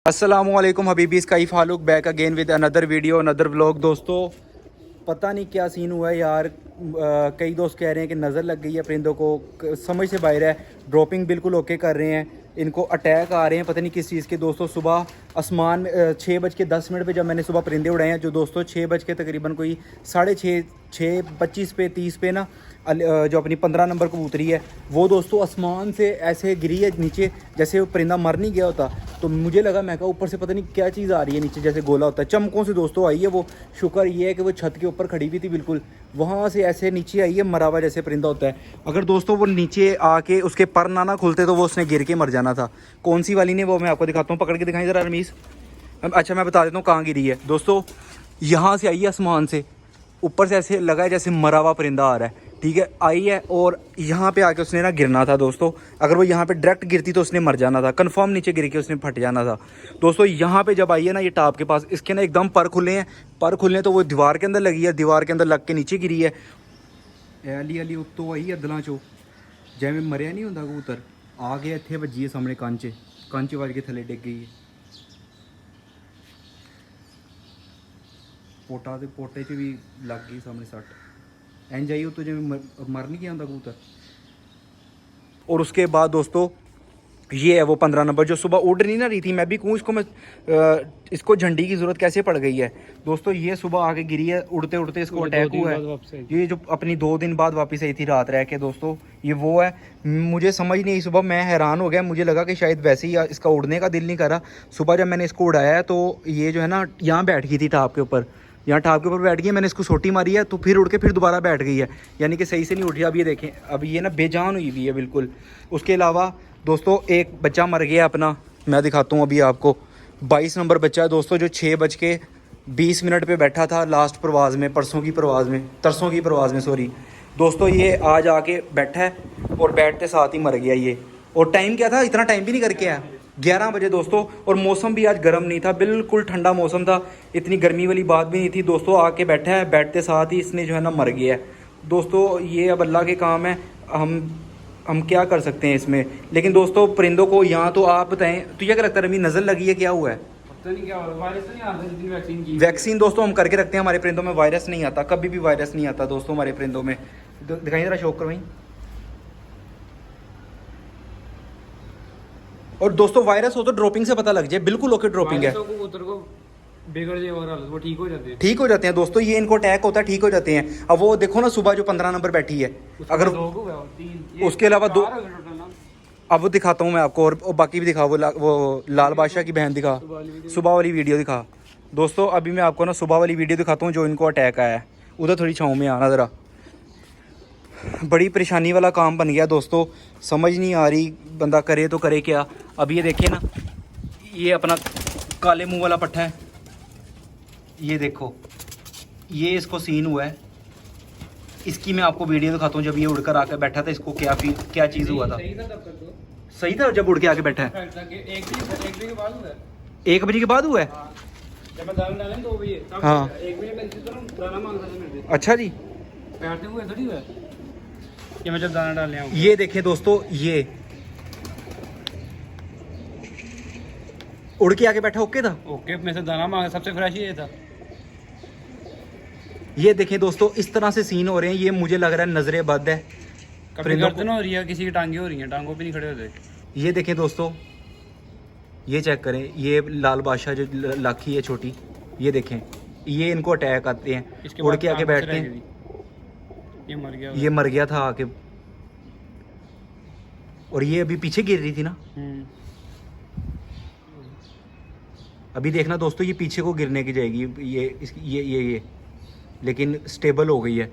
अस्सलामुअलैकुम हबीबीज़, काइफ फालूक back again with another video another vlog. दोस्तों पता नहीं क्या सीन हुआ है यार। कई दोस्त कह रहे हैं कि नज़र लग गई है परिंदों को, समझ से बाहर है। ड्रॉपिंग बिल्कुल ओके कर रहे हैं, इनको अटैक आ रहे हैं पता नहीं किस चीज़ के। दोस्तों सुबह आसमान में 6:10 पे जब मैंने सुबह परिंदे उड़ाए हैं, जो दोस्तों 6 बज के तकरीबन कोई 6:30 6:25 पे 30 पे ना जो अपनी 15 नंबर कबूतरी है वो दोस्तों आसमान से ऐसे गिरी है नीचे, जैसे वो परिंदा मर नहीं गया होता। तो मुझे लगा, मैं कहा ऊपर से पता नहीं क्या चीज़ आ रही है नीचे, जैसे गोला होता है। चमकों से दोस्तों आई है वो। शुक्र ये है कि वो छत के ऊपर खड़ी हुई थी बिल्कुल, वहाँ से ऐसे नीचे आई है, मरा हुआ जैसे परिंदा होता है। अगर दोस्तों वो नीचे आके उसके पर ना खुलते तो वो उसने गिर के मर जाना था। कौन सी वाली ने, वो मैं आपको दिखाता हूँ, पकड़ के दिखाई ज़रा रमीज़। अच्छा मैं बता देता हूँ कहाँ गिरी है। दोस्तों यहाँ से आई है आसमान से, ऊपर से ऐसे लगा है जैसे मरा हुआ परिंदा आ रहा है, ठीक है, आई है। और यहाँ पे आके उसने ना गिरना था दोस्तों। अगर वो यहाँ पे डायरेक्ट गिरती तो उसने मर जाना था, कंफर्म नीचे गिर के उसने फट जाना था। दोस्तों यहाँ पे जब आई है ना ये टाप के पास, इसके ना एकदम पर खुले हैं। पर खुले तो वो दीवार के अंदर लगी है, दीवार के अंदर लग के नीचे गिरी है। अली अली उत्तो आई अदला चो जैमें मरिया नहीं होता कबूतर, आ गया इत्थे वजी है सामने कांचे वज के थले डिग गई है। पोटे च भी लग गई सामने सट, इंज आई तो जिवें मर नहीं गया कबूतर। और उसके बाद दोस्तों ये है वो 15 नंबर जो सुबह उड़ नहीं ना रही थी। मैं भी कहूँ इसको झंडी की ज़रूरत कैसे पड़ गई है। दोस्तों ये सुबह आके गिरी है, उड़ते उड़ते इसको अटैक हुआ है। ये जो अपनी 2 दिन बाद वापस आई थी रात रह के। दोस्तों ये वो है, मुझे समझ नहीं आई सुबह, मैं हैरान हो गया। मुझे लगा कि शायद वैसे ही इसका उड़ने का दिल नहीं करा। सुबह जब मैंने इसको उड़ाया है तो ये जो है ना यहाँ बैठ गई थी टाप के ऊपर, यहाँ टाप के ऊपर बैठ गई है। मैंने इसको सोटी मारी है तो फिर उड़ के फिर दोबारा बैठ गई है, यानी कि सही से नहीं उठी। अब ये देखें, अब ये ना बेजान हुई हुई है बिल्कुल। उसके अलावा दोस्तों एक बच्चा मर गया अपना, मैं दिखाता हूँ अभी आपको। 22 नंबर बच्चा है दोस्तों, जो 6:20 पे बैठा था लास्ट परवाज़ में, तरसों की परवाज़ में सॉरी। दोस्तों ये आज आके बैठा है और बैठते साथ ही मर गया ये। और टाइम क्या था, इतना टाइम भी नहीं करके आया, 11 बजे दोस्तों। और मौसम भी आज गर्म नहीं था, बिल्कुल ठंडा मौसम था, इतनी गर्मी वाली बात भी नहीं थी। दोस्तों आके बैठा है, बैठते साथ ही इसने जो है ना मर गया है। दोस्तों ये अब अल्लाह के काम है, हम क्या कर सकते हैं इसमें। लेकिन दोस्तों परिंदों को यहाँ तो आप बताएं, तो क्या लगता है रमी, नज़र लगी है, क्या हुआ है? पता नहीं क्या हुआ, वायरस तो नहीं आता जितनी वैक्सीन की। वैक्सीन दोस्तों हम करके रखते हैं, हमारे परिंदों में वायरस नहीं आता, कभी भी वायरस नहीं आता दोस्तों हमारे परिंदों में। दिखाइए ज़रा, शौक करवाई। और दोस्तों वायरस हो तो ड्रॉपिंग से पता लग जाए, बिल्कुल ओके ड्रॉपिंग है। कबूतर को बिगड़ जाए और वो ठीक हो जाते हैं दोस्तों। ये इनको अटैक होता है, ठीक हो जाते हैं। अब वो देखो ना सुबह जो 15 नंबर बैठी है, अगर उसके अलावा 2, अब वो दिखाता हूँ मैं आपको। और बाकी भी दिखा, वो लाल बादशाह की बहन दिखा, सुबह वाली वीडियो दिखा। दोस्तों अभी मैं आपको ना सुबह वाली वीडियो दिखाता हूँ जो इनको अटैक आया है। उधर थोड़ी छाँव में आना ज़रा, बड़ी परेशानी वाला काम बन गया दोस्तों, समझ नहीं आ रही बंदा करे तो करे क्या। अब ये देखिए ना, ये अपना काले मुंह वाला पट्ठा है, ये देखो, ये इसको सीन हुआ है। इसकी मैं आपको वीडियो दिखाता हूँ, जब ये उड़कर आकर बैठा था, इसको क्या चीज़ हुआ था। सही था जब उड़ के आके बैठा है। 1 बजे के बाद हुआ है। जब मैं दाना डाला 2 बजे, हाँ 1 बजे मैं दाना मांगता था मेरे से। अच्छा जी, पैर से हुए थोड़ी हुआ कि मैं जब दाना डालने आऊँ। ये देखें दोस्तों, ये उड़ के आके बैठा, ओके था, ओके, मैं से दाना मांगा, सबसे फ्रेश ये था। ये देखें दोस्तों, इस तरह से सीन हो रहे हैं। ये मुझे लग रहा है नजरें बद है, कभी गर्दन हो रही है, किसी की टांगे हो रही हैं, टांगों पे नहीं खड़े होते। ये देखें दोस्तों, ये चेक करें, ये लाल बादशाह जो लाखी है छोटी, ये देखें, ये इनको अटैक आते हैं, उड़ के आके बैठते हैं। ये मर गया था आके, और ये अभी पीछे गिर रही थी ना। अभी देखना दोस्तों, ये पीछे को गिरने की जाएगी, ये लेकिन स्टेबल हो गई है।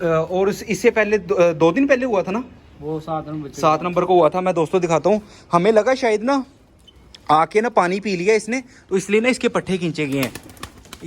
और इससे पहले 2 दिन पहले हुआ था ना, वो 7 नंबर को हुआ था। मैं दोस्तों दिखाता हूँ, हमें लगा शायद ना आके ना पानी पी लिया इसने, तो इसलिए ना इसके पट्टे खींचे गए हैं,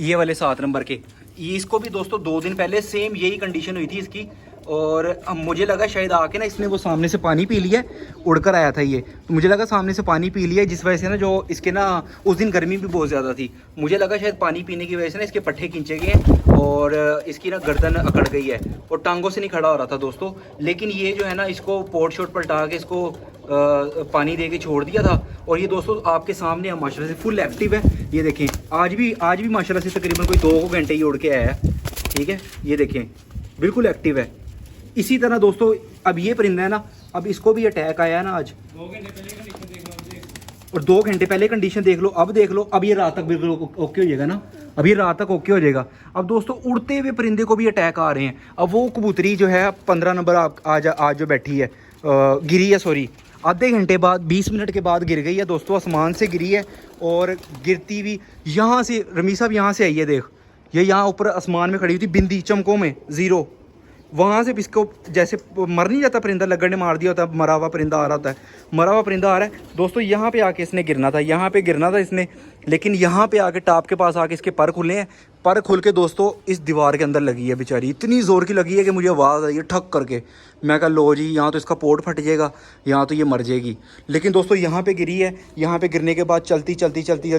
ये वाले 7 नंबर के। ये इसको भी दोस्तों 2 दिन पहले सेम यही कंडीशन हुई थी इसकी, और मुझे लगा शायद आके ना इसने वो सामने से पानी पी लिया, उड़कर आया था ये, तो मुझे लगा सामने से पानी पी लिया, जिस वजह से ना जो इसके ना उस दिन गर्मी भी बहुत ज़्यादा थी, मुझे लगा शायद पानी पीने की वजह से ना इसके पट्टे खींचे गए और इसकी ना गर्दन अकड़ गई है और टांगों से नहीं खड़ा हो रहा था दोस्तों। लेकिन ये जो है ना, इसको पोर्ट शोट पलटा के इसको पानी दे के छोड़ दिया था। और ये दोस्तों आपके सामने है, माशाल्लाह से फुल एक्टिव है। ये देखें आज भी माशाल्लाह से तकरीबन कोई 2 घंटे ही उड़ के आया है, ठीक है। ये देखें बिल्कुल एक्टिव है। इसी तरह दोस्तों अब ये परिंदा है ना, अब इसको भी अटैक आया है ना आज, 2 घंटे पहले कंडीशन देख लो, और 2 घंटे पहले कंडीशन देख लो, अब देख लो, अब ये रात तक बिल्कुल ओके हो जाएगा ना, अब ये रात तक ओके हो जाएगा। अब दोस्तों उड़ते हुए परिंदे को भी अटैक आ रहे हैं। अब वो कबूतरी जो है 15 नंबर आज जो बैठी है गिरी है, सॉरी आधे घंटे बाद 20 मिनट के बाद गिर गई है दोस्तों, आसमान से गिरी है। और गिरती भी यहाँ से, रमी साहब यहाँ से आई है, देख ये यहाँ ऊपर आसमान में खड़ी हुई थी, बिंदी चमकों में 0, वहाँ से इसको जैसे मर नहीं जाता परिंदा, लगड़ ने मार दिया होता है, मरा हुआ परिंदा आ रहा होता है, मरा हुआ परिंदा आ रहा है दोस्तों। यहाँ पे आके इसने गिरना था, यहाँ पे गिरना था इसने, लेकिन यहाँ पे आके टाप के पास आके इसके पर खुले हैं। पर खुल के दोस्तों इस दीवार के अंदर लगी है बेचारी, इतनी ज़ोर की लगी है कि मुझे आवाज़ आई है ठक करके। मैं कहा लो जी, यहाँ तो इसका पोर्ट फट जाएगा, यहाँ तो ये मर जाएगी। लेकिन दोस्तों यहाँ पे गिरी है, यहाँ पे गिरने के बाद चलती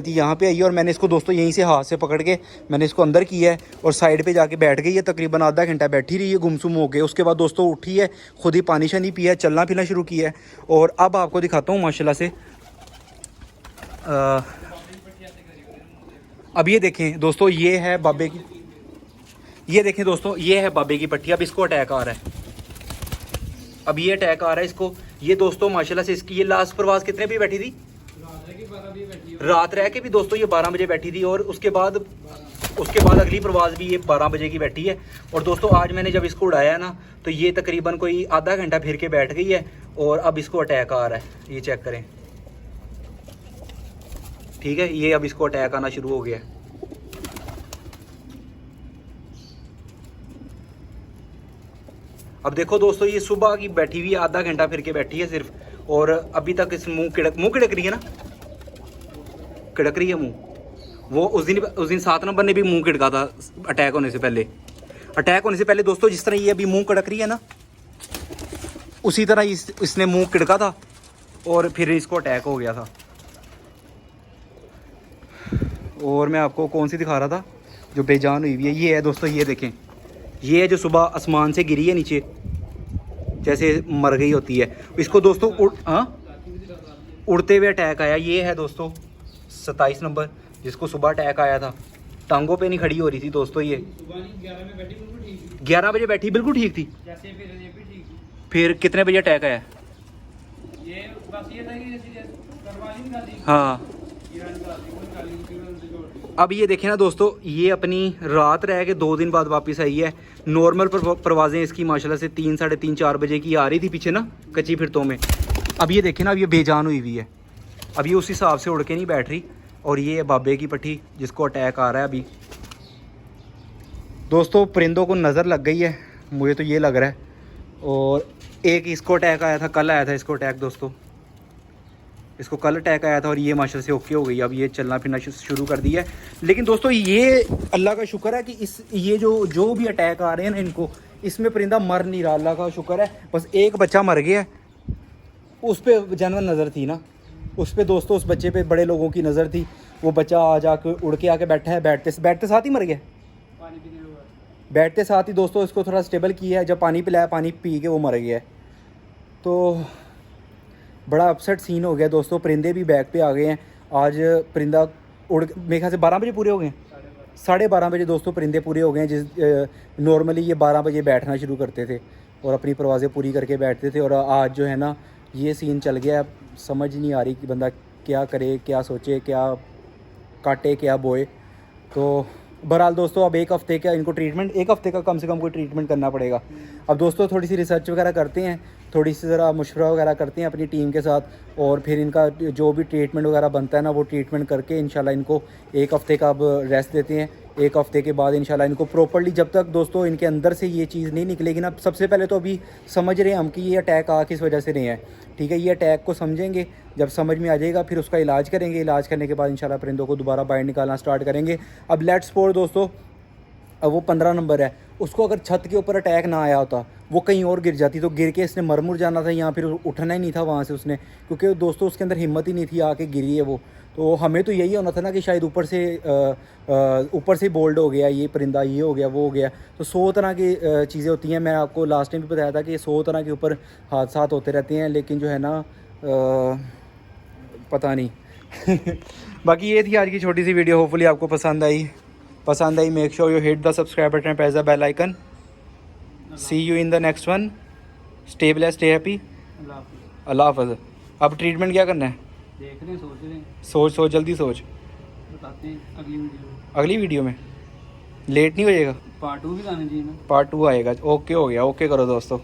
यहाँ पे आई है। और मैंने इसको दोस्तों यहीं से हाथ से पकड़ के मैंने इसको अंदर किया है और साइड पे जाके बैठ गई है। तकरीबन आधा घंटा बैठी रही है गुमसुम हो गए। उसके बाद दोस्तों उठी है, खुद ही पानी शानी पिया है, चलना फिरना शुरू किया है। और अब आपको दिखाता हूँ माशाल्लाह से, अब ये देखें दोस्तों, ये है बाबे की, ये देखें दोस्तों, ये है बाबे की पट्टी। अब इसको अटैक आ रहा है, अब ये अटैक आ रहा है इसको। ये दोस्तों माशाल्लाह से इसकी ये लास्ट प्रवास कितने भी बैठी थी, रात रह के भी दोस्तों ये 12 बजे बैठी थी। और उसके बाद अगली प्रवास भी ये 12 बजे की बैठी है। और दोस्तों आज मैंने जब इसको उड़ाया ना, तो ये तकरीबन कोई आधा घंटा फिर के बैठ गई है। और अब इसको अटैक आ रहा है, ये चेक करें, ठीक है। ये अब इसको अटैक आना शुरू हो गया है। अब देखो दोस्तों, ये सुबह की बैठी हुई, आधा घंटा फिर के बैठी है सिर्फ, और अभी तक इस मुंह किड़क रही है ना, किड़क रही है मुंह। वो उस दिन 7 नंबर ने भी मुंह किड़का था अटैक होने से पहले दोस्तों। जिस तरह ये अभी मुंह किड़क रही है ना, उसी तरह इसने मुंह किड़का था और फिर इसको अटैक हो गया था। और मैं आपको कौन सी दिखा रहा था जो बेजान हुई हुई है, ये है दोस्तों, ये देखें, ये है जो सुबह आसमान से गिरी है नीचे, जैसे मर गई होती है। इसको दोस्तों उड़ते हुए अटैक आया। ये है दोस्तों 27 नंबर, जिसको सुबह अटैक आया था। टांगों पे नहीं खड़ी हो रही थी दोस्तों, ये 11 बजे बैठी बिल्कुल ठीक थी। फिर कितने बजे अटैक आया? हाँ, अब ये देखें ना दोस्तों, ये अपनी रात रह के 2 दिन बाद वापस आई है। नॉर्मल परवाज़ें इसकी माशाल्लाह से 3, साढ़े 3, 4 बजे की आ रही थी पीछे ना, कच्ची फिरतों में। अब ये देखें ना, अब ये बेजान हुई हुई है, अब ये उस हिसाब से उड़ के नहीं बैठ रही। और ये है बाबे की पट्टी, जिसको अटैक आ रहा है अभी। दोस्तों परिंदों को नज़र लग गई है, मुझे तो ये लग रहा है। और एक इसको अटैक आया था, कल आया था इसको अटैक दोस्तों, इसको कल अटैक आया था और ये माशाल्लाह से ओके हो गई। अब ये चलना फिरना शुरू कर दिया है। लेकिन दोस्तों ये अल्लाह का शुक्र है कि ये जो भी अटैक आ रहे हैं ना इनको, इसमें परिंदा मर नहीं रहा, अल्लाह का शुक्र है। बस एक बच्चा मर गया, उस पर जानवर नज़र थी ना, उस पर दोस्तों, उस बच्चे पे बड़े लोगों की नज़र थी। वो बच्चा आ जाके उड़ के आके बैठा है, बैठते साथ ही मर गया, बैठते साथ ही दोस्तों इसको थोड़ा स्टेबल किया है। जब पानी पिलाया, पानी पी के वो मर गया है। तो बड़ा अपसेट सीन हो गया दोस्तों। परिंदे भी बैक पे आ गए हैं। आज परिंदा मेरे ख्याल से 12 बजे पूरे हो गए हैं, 12:30 बजे दोस्तों परिंदे पूरे हो गए हैं। नॉर्मली ये 12 बजे बैठना शुरू करते थे और अपनी परवाज़ें पूरी करके बैठते थे। और आज जो है ना, ये सीन चल गया। समझ नहीं आ रही कि बंदा क्या करे, क्या सोचे, क्या काटे, क्या बोए। तो बहरहाल दोस्तों, अब 1 हफ़्ते का इनको ट्रीटमेंट, 1 हफ़्ते का कम से कम कोई ट्रीटमेंट करना पड़ेगा। अब दोस्तों थोड़ी सी रिसर्च वगैरह करते हैं, थोड़ी सी ज़रा मशवरा वगैरह करते हैं अपनी टीम के साथ, और फिर इनका जो भी ट्रीटमेंट वगैरह बनता है ना, वो ट्रीटमेंट करके इंशाल्लाह इनको 1 हफ़्ते का अब रेस्ट देते हैं। 1 हफ़्ते के बाद इंशाल्लाह इनको प्रॉपर्ली, जब तक दोस्तों इनके अंदर से ये चीज़ नहीं निकलेगी ना, सबसे पहले तो अभी समझ रहे हैं हम कि ये अटैक आ किस वजह से नहीं है, ठीक है। ये अटैक को समझेंगे, जब समझ में आ जाएगा फिर उसका इलाज करेंगे। इलाज करने के बाद इंशाल्लाह परिंदों को दोबारा बाहर निकालना स्टार्ट करेंगे। अब लेट्स सपोज दोस्तों, अब वो 15 नंबर है, उसको अगर छत के ऊपर अटैक ना आया होता, वो कहीं और गिर जाती, तो गिर के इसने मर जाना था, यहाँ फिर उठना ही नहीं था वहाँ से उसने, क्योंकि दोस्तों उसके अंदर हिम्मत ही नहीं थी, आके गिरी है वो। तो हमें तो यही होना था ना कि शायद ऊपर से बोल्ड हो गया ये परिंदा, ये हो गया, वो हो गया। तो 100 तरह की चीज़ें होती हैं। मैं आपको लास्ट टाइम भी बताया था कि 100 तरह के ऊपर हादसा होते रहते हैं। लेकिन जो है ना, पता नहीं बाकी ये थी आज की छोटी सी वीडियो, होपफुली आपको पसंद I make sure you hit the subscribe button, press the bell icon. See you in the next one, stay blessed, stay happy, अल्लाह हाफ़िज़। अब ट्रीटमेंट क्या करना है? देख रहे हैं, सोच रहे हैं, सोच जल्दी सोच, बताते हैं अगली वीडियो में। लेट नहीं हो जाएगा? पार्ट 2 भी आना चाहिए ना। पार्ट 2 आएगा, ओके हो गया, ओके करो दोस्तों।